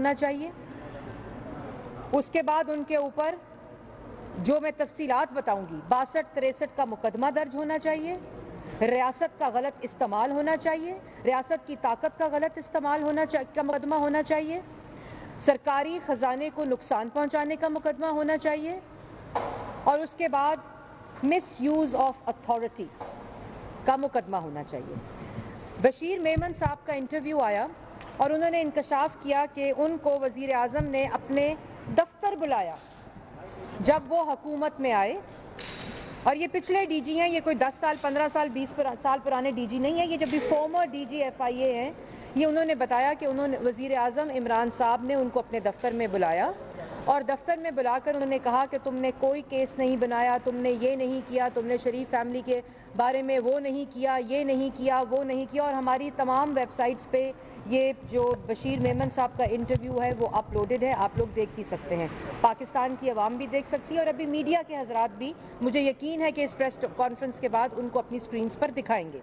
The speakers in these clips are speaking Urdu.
ہونا چاہیے. اس کے بعد ان کے اوپر جو میں تفصیلات بتاؤں گی 62-63 کا مقدمہ درج ہونا چاہیے. ریاست کا غلط استعمال ہونا چاہیے. ریاست کی طاقت کا غلط استعمال کا مقدمہ ہونا چاہیے. سرکاری خزانے کو نقصان پہنچانے کا مقدمہ ہونا چاہیے. اور اس کے بعد مس یوز آف اتھارٹی کا مقدمہ ہونا چاہیے. بشیر میمن صاحب کا انٹرویو آیا اور انہوں نے انکشاف کیا کہ ان کو وزیر اعظم نے اپنے دفتر بلایا جب وہ حکومت میں آئے. اور یہ پچھلے ڈی جی ہیں, یہ کوئی 10 سال 15 سال 20 سال پرانے ڈی جی نہیں ہیں, یہ جب بھی فارمر ڈی جی ایف آئی اے ہیں. یہ انہوں نے بتایا کہ وزیر اعظم عمران صاحب نے ان کو اپنے دفتر میں بلایا اور دفتر میں بلا کر انہوں نے کہا کہ تم نے کوئی کیس نہیں بنایا, تم نے یہ نہیں کیا, تم نے شریف فیملی کے بارے میں وہ نہیں کیا, یہ نہیں کیا, وہ نہیں کیا. اور ہماری تمام ویب سائٹس پہ یہ جو بشیر میمن صاحب کا انٹرویو ہے وہ اپلوڈڈ ہے, آپ لوگ دیکھ بھی سکتے ہیں, پاکستان کی عوام بھی دیکھ سکتی ہے اور ابھی میڈیا کے حضرات بھی مجھے یقین ہے کہ اس پریس کانفرنس کے بعد ان کو اپنی سکرینز پر دکھائیں گے.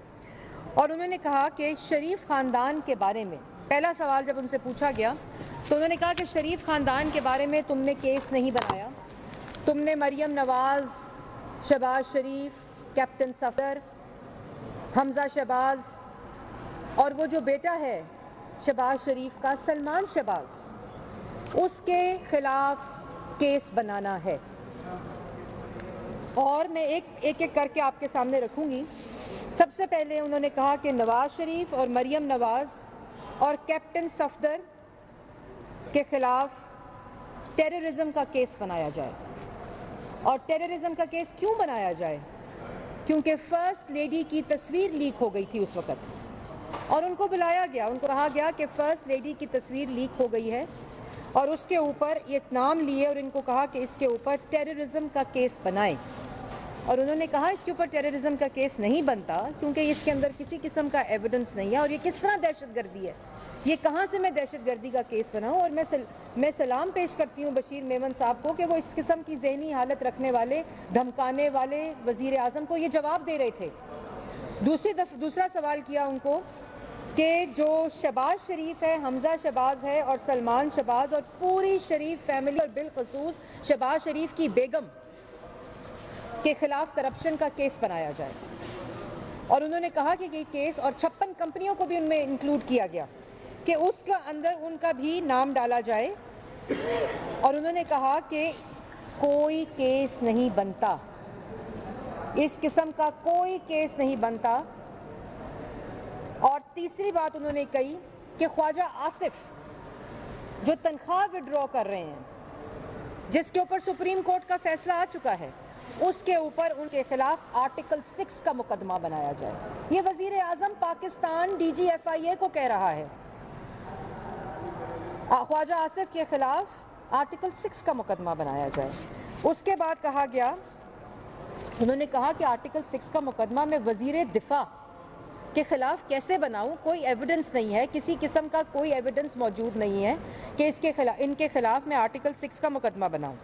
اور انہوں نے کہا کہ شریف خاندان کے بارے میں پہلا سوال جب ان سے پوچھا گیا تو انہوں نے کہا کہ شریف خاندان کے بارے میں تم نے کیس نہیں بنایا, تم نے مریم نواز, شہباز شریف, کیپٹن صفدر, حمزہ شہباز اور وہ جو بیٹا ہے شہباز شریف کا سلمان شہباز, اس کے خلاف کیس بنانا ہے. اور میں ایک کر کے آپ کے سامنے رکھوں گی. سب سے پہلے انہوں نے کہا کہ نواز شریف اور مریم نواز اور کیپٹن صفدر کے خلاف ٹیررزم کا کیس بنایا جائے. اور ٹیررزم کا کیس کیوں بنایا جائے؟ کیونکہ فرسٹ لیڈی کی تصویر لیک ہو گئی تھی اس وقت اور ان کو بلایا گیا, ان کو کہا گیا کہ فرسٹ لیڈی کی تصویر لیک ہو گئی ہے اور اس کے اوپر یہ نام لیے اور ان کو کہا کہ اس کے اوپر ٹیررزم کا کیس بنائیں. اور انہوں نے کہا اس کے اوپر ٹیررزم کا کیس نہیں بنتا کیونکہ اس کے اندر کسی قسم کا ایویڈنس نہیں ہے اور یہ کس طرح دہشت گردی ہے, یہ کہاں سے میں دہشت گردی کا کیس بناؤں. اور میں سلام پیش کرتی ہوں بشیر میمن صاحب کو کہ وہ اس قسم کی ذہنی حالت رکھنے والے, دھمکانے والے وزیر اعظم کو یہ جواب دے رہے تھے. دوسرا سوال کیا ان کو کہ جو شہباز شریف ہے, حمزہ شہباز ہے اور سلمان شہباز اور پوری شریف فیملی اور بالخصوص شہباز شریف کی بیگم کے خلاف کرپشن کا کیس بنایا جائے. اور انہوں نے کہا کہ یہ کیس اور 56 کمپنیوں کو بھی ان میں انکلوڈ کیا گیا کہ اس کا اندر ان کا بھی نام ڈالا جائے. اور انہوں نے کہا کہ کوئی کیس نہیں بنتا, اس قسم کا کوئی کیس نہیں بنتا. اور تیسری بات انہوں نے کہی کہ خواجہ آصف جو تنخواہ وڈرا کر رہے ہیں, جس کے اوپر سپریم کورٹ کا فیصلہ آ چکا ہے, اس کے اوپر ان کے خلاف آرٹیکل 6 کا مقدمہ بنایا جائے. یہ وزیر اعظم پاکستان ڈی جی ایف آئی اے کو کہہ رہا ہے. خواجہ آصف کے خلاف آرٹیکل 6 کا مقدمہ بنایا جائے. اس کے بعد کہا گیا, انہوں نے کہا کہ آرٹیکل 6 کا مقدمہ میں وزیر دفاع کے خلاف کیسے بناؤں, کوئی ایویڈنس نہیں ہے, کسی قسم کا کوئی ایویڈنس موجود نہیں ہے کہ ان کے خلاف میں آرٹیکل 6 کا مقدمہ بناؤں.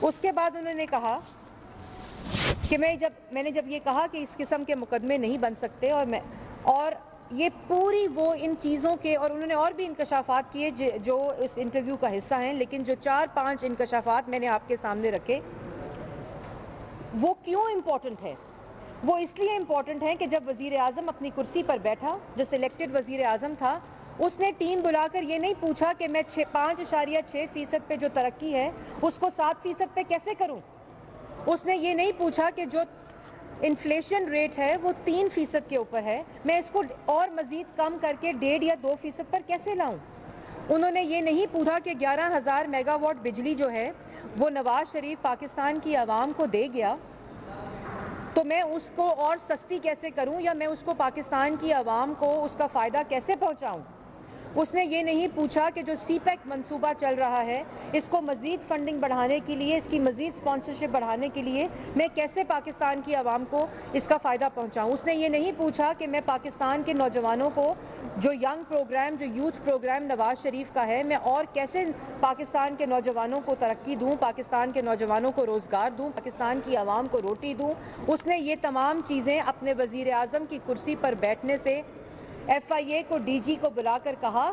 اس کے بعد انہوں نے کہا کہ میں نے جب یہ کہا کہ اس قسم کے مقدمے نہیں بن سکتے اور یہ پوری وہ ان چیزوں کے, اور انہوں نے اور بھی انکشافات کیے جو اس انٹرویو کا حصہ ہیں, لیکن جو 4-5 انکشافات میں نے آپ کے سامنے رکھے وہ کیوں امپورٹنٹ ہے؟ وہ اس لیے امپورٹنٹ ہے کہ جب وزیر اعظم اپنی کرسی پر بیٹھا, جو وزیر اعظم تھا, اس نے ٹیم بلا کر یہ نہیں پوچھا کہ میں 5.6% پہ جو ترقی ہے اس کو 7% پہ کیسے کروں. اس نے یہ نہیں پوچھا کہ جو انفلیشن ریٹ ہے وہ 3% کے اوپر ہے, میں اس کو اور مزید کم کر کے 1.5 یا 2% پر کیسے لاؤں. انہوں نے یہ نہیں پوچھا کہ 11,000 میگا واٹ بجلی جو ہے وہ نواز شریف پاکستان کی عوام کو دے گیا تو میں اس کو اور سستی کیسے کروں یا میں اس کو پاکستان کی عوام کو اس کا فائدہ کیسے پہنچاؤں. اس نے یہ نہیں پوچھا کہ جو سی پیک منصوبہ چل رہا ہے اس کو مزید فنڈنگ بڑھانے کے لیے, اس کی مزید اسپانسرشپ بڑھانے کے لیے میں کیسے پاکستان کی عوام کو اس کا فائدہ پہنچاؤں. اس نے یہ نہیں پوچھا کہ میں پاکستان کے نوجوانوں کو جو ینگ پروگرام, جو یوتھ پروگرام نواز شریف کا ہے, میں اور کیسے پاکستان کے نوجوانوں کو ترقی دوں, پاکستان کے نوجوانوں کو روزگار دوں, پاکستان کی عوام کو روٹی دوں. اس نے یہ تمام چیزیں اپنے وزیر اعظم کی کرسی پر بیٹھنے سے ایف آئی اے کو, ڈی جی کو بلا کر کہا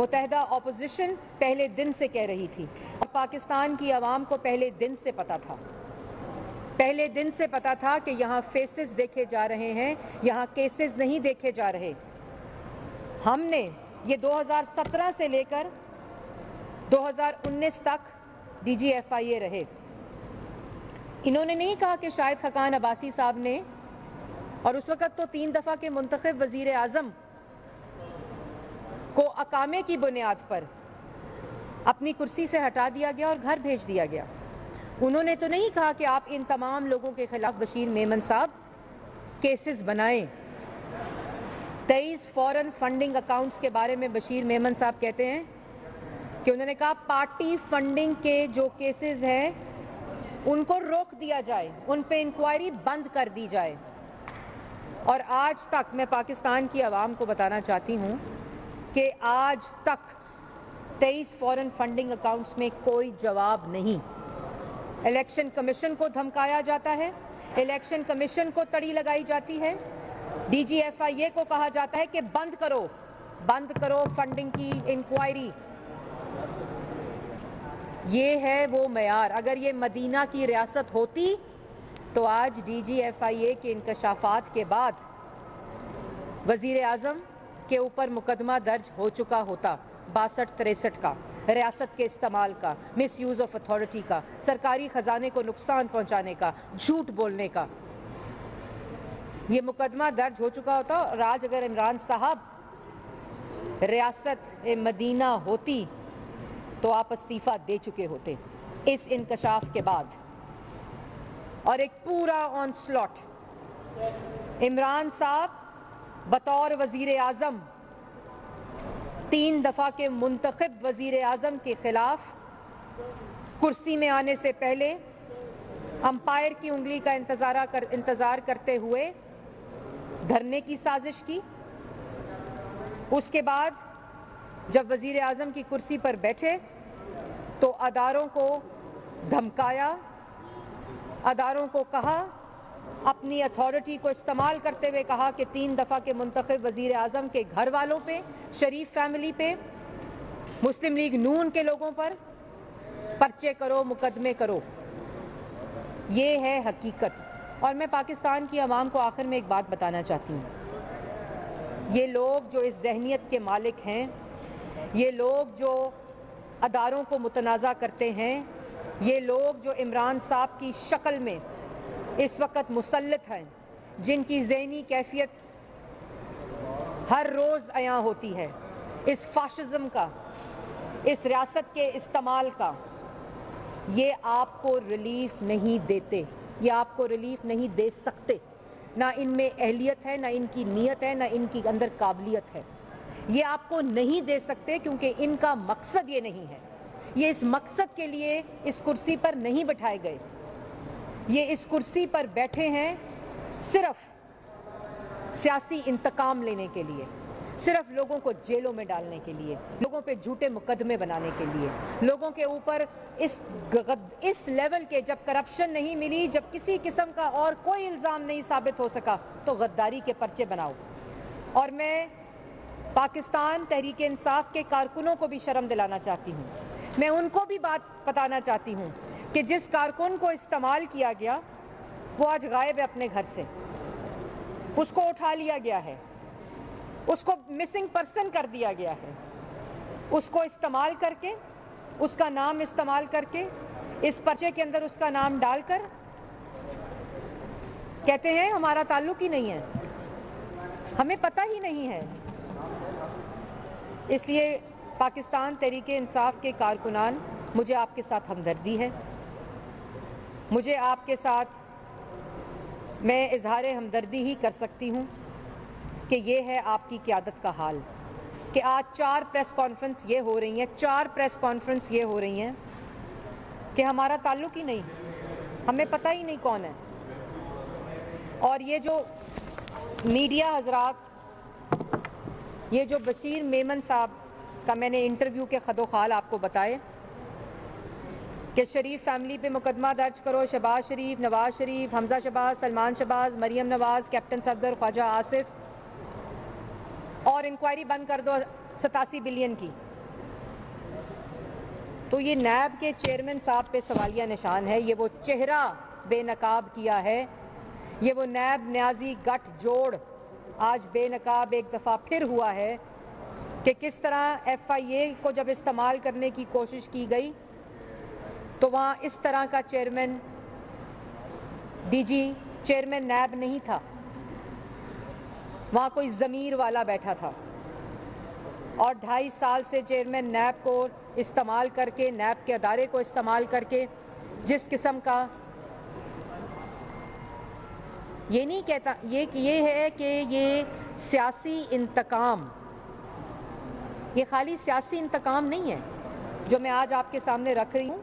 متحدہ اپوزیشن پہلے دن سے کہہ رہی تھی اور پاکستان کی عوام کو پہلے دن سے پتا تھا، پہلے دن سے پتا تھا کہ یہاں فیسز دیکھے جا رہے ہیں، یہاں کیسز نہیں دیکھے جا رہے۔ ہم نے یہ 2017 سے لے کر 2019 تک ڈی جی ایف آئی اے رہے۔ انہوں نے نہیں کہا کہ شاہد خاقان عباسی صاحب نے، اور اس وقت تو 3 دفعہ کے منتخب وزیر اعظم کو اقامے کی بنیاد پر اپنی کرسی سے ہٹا دیا گیا اور گھر بھیج دیا گیا۔ انہوں نے تو نہیں کہا کہ آپ ان تمام لوگوں کے خلاف بشیر میمن صاحب کیسز بنائیں۔ 23 فورن فنڈنگ اکاؤنٹس کے بارے میں بشیر میمن صاحب کہتے ہیں کہ انہوں نے کہا پارٹی فنڈنگ کے جو کیسز ہیں ان کو روک دیا جائے، ان پہ انکوائری بند کر دی جائے۔ اور آج تک میں پاکستان کی عوام کو بتانا چاہتی ہوں کہ آج تک 23 فورن فنڈنگ اکاؤنٹس میں کوئی جواب نہیں۔ الیکشن کمیشن کو دھمکایا جاتا ہے، الیکشن کمیشن کو تڑی لگائی جاتی ہے، ڈی جی ایف آئی اے کو کہا جاتا ہے کہ بند کرو فنڈنگ کی انکوائری۔ یہ ہے وہ معیار۔ اگر یہ مدینہ کی ریاست ہوتی تو آج ڈی جی ایف آئی اے کے انکشافات کے بعد وزیر اعظم کے اوپر مقدمہ درج ہو چکا ہوتا، 62-63 کا، ریاست کے استعمال کا، مس یوز آف اتھارٹی کا، سرکاری خزانے کو نقصان پہنچانے کا، جھوٹ بولنے کا، یہ مقدمہ درج ہو چکا ہوتا۔ اور آج اگر عمران صاحب ریاست مدینہ ہوتی تو آپ استعفیٰ دے چکے ہوتے اس انکشاف کے بعد۔ اور ایک پورا آن سلاٹ عمران صاحب بطور وزیر اعظم 3 دفعہ کے منتخب وزیر اعظم کے خلاف کرسی میں آنے سے پہلے امپائر کی انگلی کا انتظار کرتے ہوئے دھرنے کی سازش کی۔ اس کے بعد جب وزیر اعظم کی کرسی پر بیٹھے تو اداروں کو دھمکایا، اداروں کو کہا، اپنی اتھارٹی کو استعمال کرتے ہوئے کہا کہ 3 دفعہ کے منتخب وزیر اعظم کے گھر والوں پہ، شریف فیملی پہ، مسلم لیگ نون کے لوگوں پر پرچے کرو، مقدمے کرو۔ یہ ہے حقیقت۔ اور میں پاکستان کی عوام کو آخر میں ایک بات بتانا چاہتی ہوں، یہ لوگ جو اس ذہنیت کے مالک ہیں، یہ لوگ جو اداروں کو متنازع کرتے ہیں، یہ لوگ جو عمران صاحب کی شکل میں اس وقت مسلط ہیں، جن کی ذہنی کیفیت ہر روز عیاں ہوتی ہے، اس فاشزم کا، اس ریاست کے استعمال کا، یہ آپ کو ریلیف نہیں دیتے، یہ آپ کو ریلیف نہیں دے سکتے۔ نہ ان میں اہلیت ہے، نہ ان کی نیت ہے، نہ ان کی اندر قابلیت ہے۔ یہ آپ کو نہیں دے سکتے کیونکہ ان کا مقصد یہ نہیں ہے۔ یہ اس مقصد کے لیے اس کرسی پر نہیں بٹھائے گئے، یہ اس کرسی پر بیٹھے ہیں صرف سیاسی انتقام لینے کے لیے، صرف لوگوں کو جیلوں میں ڈالنے کے لیے، لوگوں پہ جھوٹے مقدمے بنانے کے لیے، لوگوں کے اوپر اس لیول کے جب کرپشن نہیں ملی، جب کسی قسم کا اور کوئی الزام نہیں ثابت ہو سکا تو غداری کے پرچے بناؤ۔ اور میں پاکستان تحریک انصاف کے کارکنوں کو بھی شرم دلانا چاہتی ہوں، میں ان کو بھی بات بتانا چاہتی ہوں کہ جس کارکن کو استعمال کیا گیا وہ آج غائب ہے اپنے گھر سے، اس کو اٹھا لیا گیا ہے، اس کو مسنگ پرسن کر دیا گیا ہے، اس کو استعمال کر کے، اس کا نام استعمال کر کے، اس پرچے کے اندر اس کا نام ڈال کر کہتے ہیں ہمارا تعلق ہی نہیں ہے، ہمیں پتہ ہی نہیں ہے۔ اس لیے پاکستان تحریک انصاف کے کارکنان، مجھے آپ کے ساتھ ہمدردی ہے، مجھے آپ کے ساتھ میں اظہار ہمدردی ہی کر سکتی ہوں کہ یہ ہے آپ کی قیادت کا حال کہ آج 4 پریس کانفرنس یہ ہو رہی ہیں، 4 پریس کانفرنس یہ ہو رہی ہیں کہ ہمارا تعلق ہی نہیں، ہمیں پتہ ہی نہیں کون ہے۔ اور یہ جو میڈیا حضرات، یہ جو بشیر میمن صاحب کا میں نے انٹرویو کے خد و خال آپ کو بتائے کہ شریف فیملی پہ مقدمہ درج کرو، شہباز شریف، نواز شریف، حمزہ شہباز، سلمان شہباز، مریم نواز، کیپٹن صفدر، خواجہ آصف، اور انکوائری بند کر دو 87 بلین کی۔ تو یہ نیب کے چیئرمین صاحب پہ سوالیہ نشان ہے. یہ وہ چہرہ بے نقاب کیا ہے, یہ وہ نیب نیازی گٹھ جوڑ آج بے نقاب ایک دفعہ پھر ہوا ہے کہ کس طرح ایف آئی اے کو جب استعمال کرنے کی کوشش کی گئی تو وہاں اس طرح کا chairman D G chairman NAB نہیں تھا, وہاں کوئی ضمیر والا بیٹھا تھا. اور 2.5 سال سے چیئرمین نیب کو استعمال کر کے, نیب کے ادارے کو استعمال کر کے جس قسم کا, یہ نہیں کہتا, یہ ہے کہ یہ سیاسی انتقام, یہ خالی سیاسی انتقام نہیں ہے جو میں آج آپ کے سامنے رکھ رہی ہوں.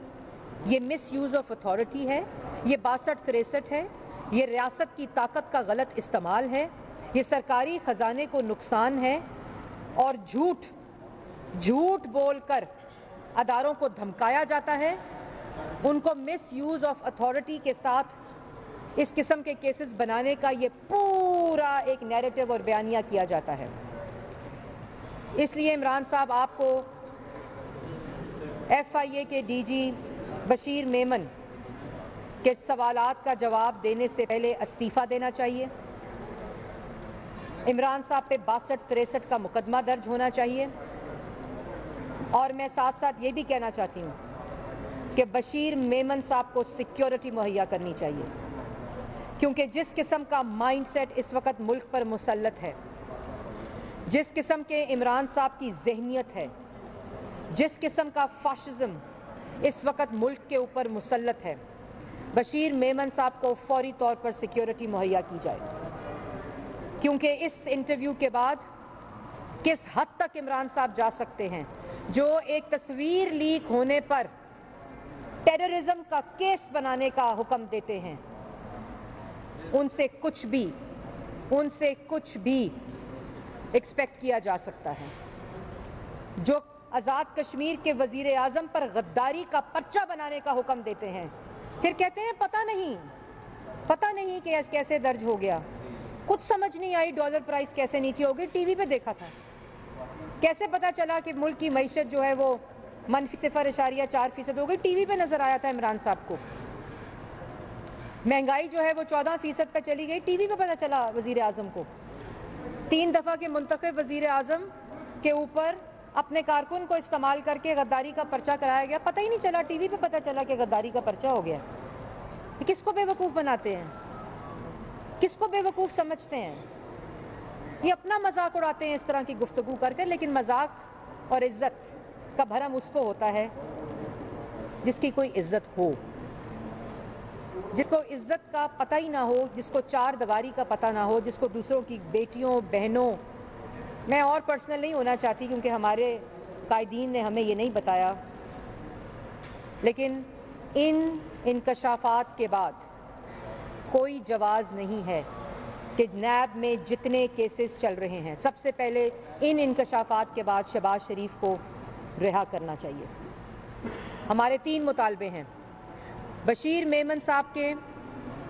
یہ مس یوز آف اتھارٹی ہے, یہ 62-63 ہے, یہ ریاست کی طاقت کا غلط استعمال ہے, یہ سرکاری خزانے کو نقصان ہے, اور جھوٹ بول کر اداروں کو دھمکایا جاتا ہے, ان کو مس یوز آف اتھارٹی کے ساتھ اس قسم کے کیسز بنانے کا یہ پورا ایک نیریٹو اور بیانیہ کیا جاتا ہے. اس لیے عمران صاحب آپ کو ایف آئی اے کے ڈی جی بشیر میمن کے سوالات کا جواب دینے سے پہلے استعفیٰ دینا چاہیے. عمران صاحب پہ 62-63 کا مقدمہ درج ہونا چاہیے. اور میں ساتھ ساتھ یہ بھی کہنا چاہتی ہوں کہ بشیر میمن صاحب کو سیکیورٹی مہیا کرنی چاہیے, کیونکہ جس قسم کا مائنڈ سیٹ اس وقت ملک پر مسلط ہے, جس قسم کے عمران صاحب کی ذہنیت ہے, جس قسم کا فاشزم اس وقت ملک کے اوپر مسلط ہے, بشیر میمن صاحب کو فوری طور پر سیکیورٹی مہیا کی جائے. کیونکہ اس انٹرویو کے بعد کس حد تک عمران صاحب جا سکتے ہیں, جو ایک تصویر لیک ہونے پر ٹیررزم کا کیس بنانے کا حکم دیتے ہیں, ان سے کچھ بھی ایکسپیکٹ کیا جا سکتا ہے. جو آزاد کشمیر کے وزیر اعظم پر غداری کا پرچہ بنانے کا حکم دیتے ہیں, پھر کہتے ہیں پتہ نہیں کہ کیسے درج ہو گیا, کچھ سمجھ نہیں آئی ڈالر پرائس کیسے نیچے ہو گئی, ٹی وی پہ دیکھا تھا, کیسے پتہ چلا کہ ملک کی معیشت جو ہے وہ -0.4% ہو گئی, ٹی وی پہ نظر آیا تھا عمران صاحب کو. مہنگائی جو ہے وہ 14% پہ چلی گئی, ٹی وی پہ پتہ چلا وزیر اعظم کو. 3 دفعہ کے منتخب وزیر اعظم کے اوپر اپنے کارکن کو استعمال کر کے غداری کا پرچہ کرایا گیا, پتہ ہی نہیں چلا, ٹی وی پہ پتہ چلا کہ غداری کا پرچہ ہو گیا. یہ کس کو بے وقوف بناتے ہیں, کس کو بے وقوف سمجھتے ہیں؟ یہ اپنا مذاق اڑاتے ہیں اس طرح کی گفتگو کر کے, لیکن مذاق اور عزت کا بھرم اس کو ہوتا ہے جس کی کوئی عزت ہو, جس کو عزت کا پتہ ہی نہ ہو, جس کو چار دیواری کا پتہ نہ ہو, جس کو دوسروں کی بیٹیوں بہنوں, میں اور پرسنل نہیں ہونا چاہتی کیونکہ ہمارے قائدین نے ہمیں یہ نہیں بتایا, لیکن ان انکشافات کے بعد کوئی جواز نہیں ہے کہ نیب میں جتنے کیسز چل رہے ہیں, سب سے پہلے ان انکشافات کے بعد شہباز شریف کو رہا کرنا چاہیے. ہمارے 3 مطالبے ہیں. بشیر میمن صاحب کے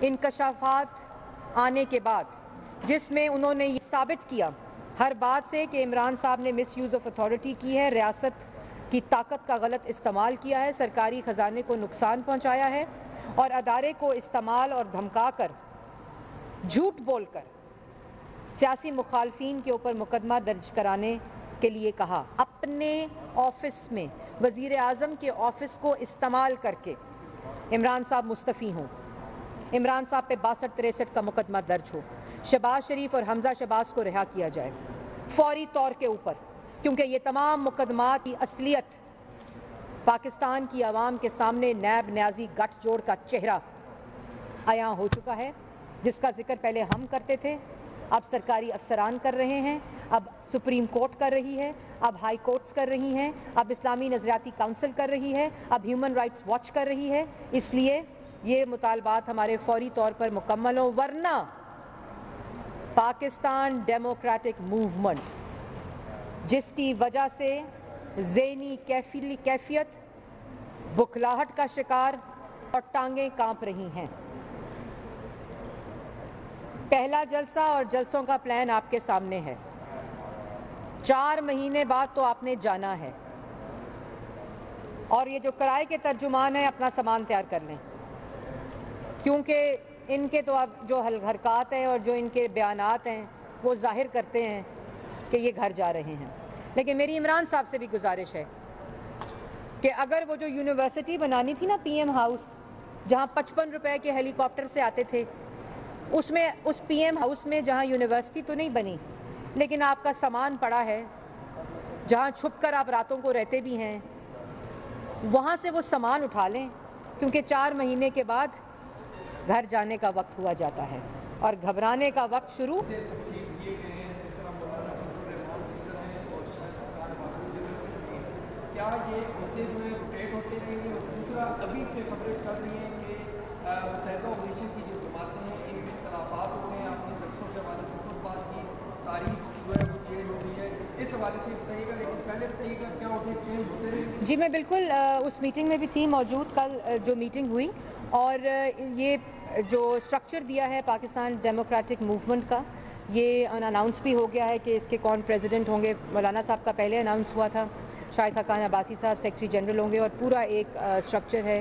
انکشافات آنے کے بعد, جس میں انہوں نے یہ ثابت کیا ہر بات سے کہ عمران صاحب نے مس یوز آف اتھارٹی کی ہے, ریاست کی طاقت کا غلط استعمال کیا ہے, سرکاری خزانے کو نقصان پہنچایا ہے, اور ادارے کو استعمال اور دھمکا کر, جھوٹ بول کر سیاسی مخالفین کے اوپر مقدمہ درج کرانے کے لیے کہا. اپنے آفس میں وزیر اعظم کے آفس کو استعمال کر کے عمران صاحب مستعفی ہوں, عمران صاحب پہ 62-63 کا مقدمہ درج ہو, شہباز شریف اور حمزہ شہباز کو رہا کیا جائے فوری طور کے اوپر, کیونکہ یہ تمام مقدمات کی اصلیت پاکستان کی عوام کے سامنے نیب نیازی گٹھ جوڑ کا چہرہ عیاں ہو چکا ہے, جس کا ذکر پہلے ہم کرتے تھے, اب سرکاری افسران کر رہے ہیں, اب سپریم کورٹ کر رہی ہے, اب ہائی کورٹس کر رہی ہیں, اب اسلامی نظریاتی کونسل کر رہی ہے, اب ہیومن رائٹس واچ کر رہی ہے. اس لیے یہ مطالبات ہمارے فوری طور پر مکمل ہوں, ورنہ پاکستان ڈیموکریٹک موومنٹ جس کی وجہ سے ذہنی کیفیت بکھلاہٹ کا شکار اور ٹانگیں کانپ رہی ہیں. پہلا جلسہ اور جلسوں کا پلان آپ کے سامنے ہے. 4 مہینے بعد تو آپ نے جانا ہے. اور یہ جو کرائے کے ترجمان ہیں اپنا سامان تیار کر لیں، کیونکہ ان کے تو اب جو حرکات ہیں اور جو ان کے بیانات ہیں وہ ظاہر کرتے ہیں کہ یہ گھر جا رہے ہیں۔ لیکن میری عمران صاحب سے بھی گزارش ہے کہ اگر وہ جو یونیورسٹی بنانی تھی نا پی ایم ہاؤس، جہاں 55 روپے کے ہیلی کاپٹر سے آتے تھے، اس پی ایم ہاؤس میں جہاں یونیورسٹی تو نہیں بنی لیکن آپ کا سامان پڑا ہے، جہاں چھپ کر آپ راتوں کو رہتے بھی ہیں، وہاں سے وہ سامان اٹھا لیں، کیونکہ 4 مہینے کے بعد گھر جانے کا وقت ہوا جاتا ہے اور گھبرانے کا وقت شروع۔ کیا یہ عہدے جو ہیں روٹیٹ ہوتے رہیں گے؟ اور دوسرا، ابھی سے خبریں چل رہی ہیں کہ متحدہ اوپوزیشن کی جو جماعتیں ہیں ان میں اختلافات ہو گئے ہیں، آپ نے جلسوں کے حوالے سے خود بات کی، تاریخ جو ہے وہ چینج ہو گئی ہے، اس حوالے سے بتائیے گا، لیکن پہلے بتائیے گا کیا عہدے چینج ہوتے رہیں گے؟ جی میں بالکل اس میٹنگ میں بھی تھی موجود، کل جو میٹنگ ہوئی، اور یہ جو اسٹرکچر دیا ہے پاکستان ڈیموکریٹک موومنٹ کا، یہ اناؤنس بھی ہو گیا ہے کہ اس کے کون پریزیڈنٹ ہوں گے۔ مولانا صاحب کا پہلے اناؤنس ہوا تھا، شاہد خاقان عباسی صاحب سیکرٹری جنرل ہوں گے، اور پورا ایک اسٹرکچر ہے۔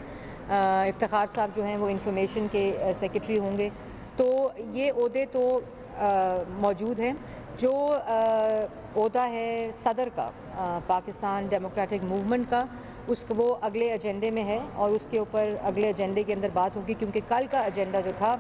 افتخار صاحب جو ہیں وہ انفارمیشن کے سیکرٹری ہوں گے۔ تو یہ عہدے تو موجود ہیں۔ جو عہدہ ہے صدر کا پاکستان ڈیموکریٹک موومنٹ کا، وہ اگلے ایجنڈے میں ہے، اور اس کے اوپر اگلے ایجنڈے کے اندر بات ہوگی، کیونکہ کل کا ایجنڈا جو تھا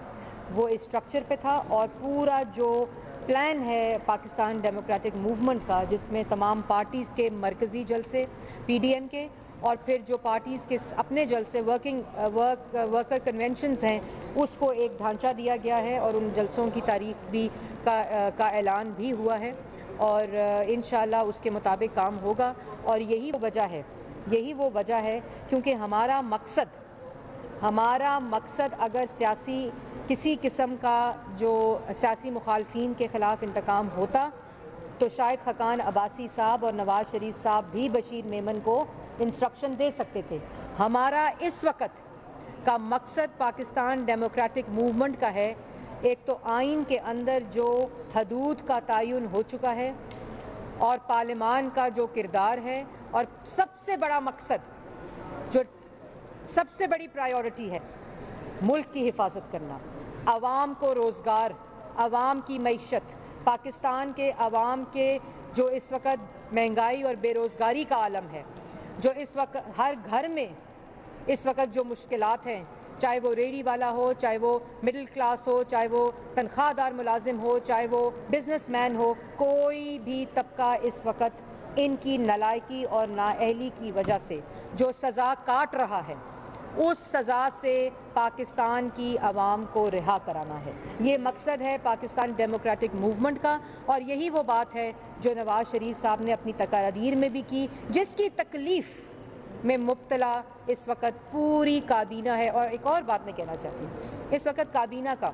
وہ اس اسٹرکچر پہ تھا، اور پورا جو پلان ہے پاکستان ڈیموکریٹک موومنٹ کا، جس میں تمام پارٹیز کے مرکزی جلسے پی ڈی ایم کے، اور پھر جو پارٹیز کے اپنے جلسے ورکر کنونشنز ہیں، اس کو ایک ڈھانچہ دیا گیا ہے، اور ان جلسوں کی تاریخ بھی کا اعلان بھی ہوا ہے، اور انشاءاللہ اس کے مطابق کام ہوگا۔ اور یہی وہ وجہ ہے کیونکہ ہمارا مقصد اگر کسی قسم کا جو سیاسی مخالفین کے خلاف انتقام ہوتا تو شاہد خاقان عباسی صاحب اور نواز شریف صاحب بھی بشیر میمن کو انسٹرکشن دے سکتے تھے۔ ہمارا اس وقت کا مقصد پاکستان ڈیموکریٹک موومنٹ کا ہے، ایک تو آئین کے اندر جو حدود کا تعین ہو چکا ہے، اور پارلیمان کا جو کردار ہے، اور سب سے بڑا مقصد، جو سب سے بڑی پرائیورٹی ہے، ملک کی حفاظت کرنا، عوام کو روزگار، عوام کی معیشت، پاکستان کے عوام کے جو اس وقت مہنگائی اور بے روزگاری کا عالم ہے، جو اس وقت ہر گھر میں اس وقت جو مشکلات ہیں، چاہے وہ ریڑھی والا ہو، چاہے وہ مڈل کلاس ہو، چاہے وہ تنخواہ دار ملازم ہو، چاہے وہ بزنس مین ہو، کوئی بھی طبقہ اس وقت ان کی نالائکی اور نااہلی کی وجہ سے جو سزا کاٹ رہا ہے، اس سزا سے پاکستان کی عوام کو رہا کرانا ہے۔ یہ مقصد ہے پاکستان ڈیموکریٹک موومنٹ کا، اور یہی وہ بات ہے جو نواز شریف صاحب نے اپنی تقاریر میں بھی کی، جس کی تکلیف میں مبتلا اس وقت پوری کابینہ ہے۔ اور ایک اور بات میں کہنا چاہتی ہوں، اس وقت کابینہ کا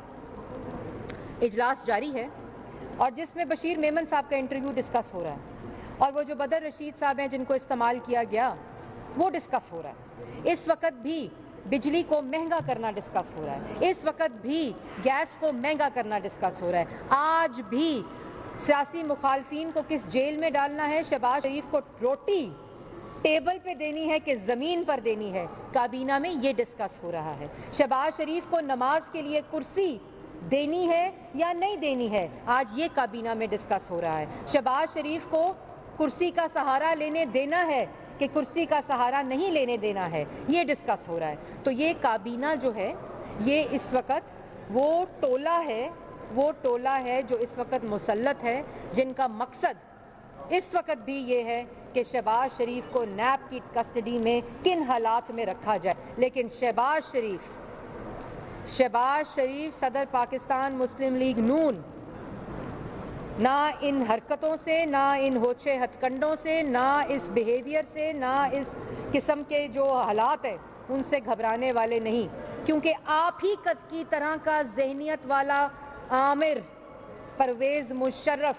اجلاس جاری ہے، اور جس میں بشیر میمن صاحب کا انٹرویو ڈسکس ہو رہا ہے، اور وہ جو بدر رشید صاحب ہیں جن کو استعمال کیا گیا وہ ڈسکس ہو رہا ہے۔ اس وقت بھی بجلی کو مہنگا کرنا ڈسکس ہو رہا ہے، اس وقت بھی گیس کو مہنگا کرنا ڈسکس ہو رہا ہے، آج بھی سیاسی مخالفین کو کس جیل میں ڈالنا ہے، شہباز شریف کو روٹی ٹیبل پہ دینی ہے کہ زمین پر دینی ہے، کابینہ میں یہ ڈسکس ہو رہا ہے۔ شہباز شریف کو نماز کے لیے کرسی دینی ہے یا نہیں دینی ہے، آج یہ کابینہ میں ڈسکس ہو رہا ہے۔ شہباز شریف کو کرسی کا سہارا لینے دینا ہے کہ کرسی کا سہارا نہیں لینے دینا ہے، یہ ڈسکس ہو رہا ہے۔ تو یہ کابینہ جو ہے، یہ اس وقت وہ ٹولہ ہے جو اس وقت مسلط ہے، جن کا مقصد اس وقت بھی یہ ہے کہ شہباز شریف کو نیب کی کسٹڈی میں کن حالات میں رکھا جائے۔ لیکن شہباز شریف صدر پاکستان مسلم لیگ نون، نہ ان حرکتوں سے، نہ ان ہوچے ہتھ کنڈوں سے، نہ اس بیہیویئر سے، نہ اس قسم کے جو حالات ہیں ان سے گھبرانے والے نہیں، کیونکہ آپ ہی کی طرح کا ذہنیت والا عامر پرویز مشرف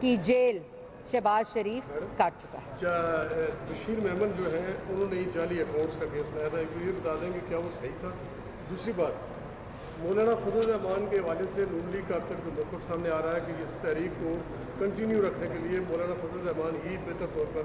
کی جیل شہباز شریف کاٹ چکا ہے۔ بشیر میمن جو ہیں انہوں نے جعلی اکاؤنٹس کا کیس لایا تھا، یہ بتا دیں گے کیا وہ صحیح تھا؟ دوسری بات، مولانا فضل الرحمان کے حوالے سے نون لیگ کا اب تک جو موقف سامنے آ رہا ہے کہ اس تحریک کو کنٹینیو رکھنے کے لیے مولانا فضل الرحمان ہی بہتر طور پر